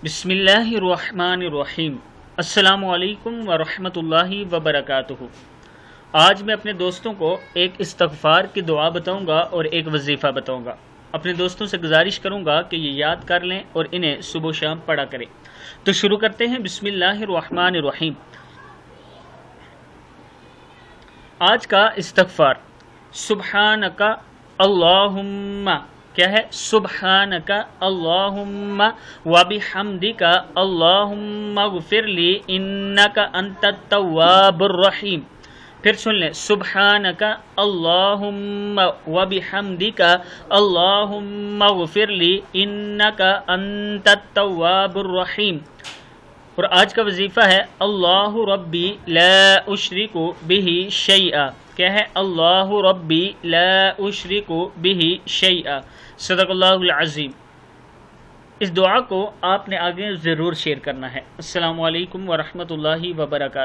بسم اللہ الرحمن الرحیم۔ السلام علیکم ورحمۃ اللہ وبرکاتہ۔ آج میں اپنے دوستوں کو ایک استغفار کی دعا بتاؤں گا اور ایک وظیفہ بتاؤں گا۔ اپنے دوستوں سے گزارش کروں گا کہ یہ یاد کر لیں اور انہیں صبح و شام پڑھا کریں۔ تو شروع کرتے ہیں۔ بسم اللہ الرحمن الرحیم۔ آج کا استغفار، سبحانک اللہم، کیا ہے؟ سبحانک اللہم وبحمدک اللہم اغفر لی انک انت التواب الرحیم۔ پھر سن لیں، سبحانک اللہم وبحمدک اللہم اغفر لی انک انت التواب الرحیم۔ اور آج کا وظیفہ ہے، اللہ ربی لا اشرک بہ شیئا، کیا ہے؟ اللہ ربی لا اشرک بہ شیئا۔ صدق اللہ العظیم۔ اس دعا کو آپ نے آگے ضرور شیئر کرنا ہے۔ السلام علیکم ورحمۃ اللہ وبرکاتہ۔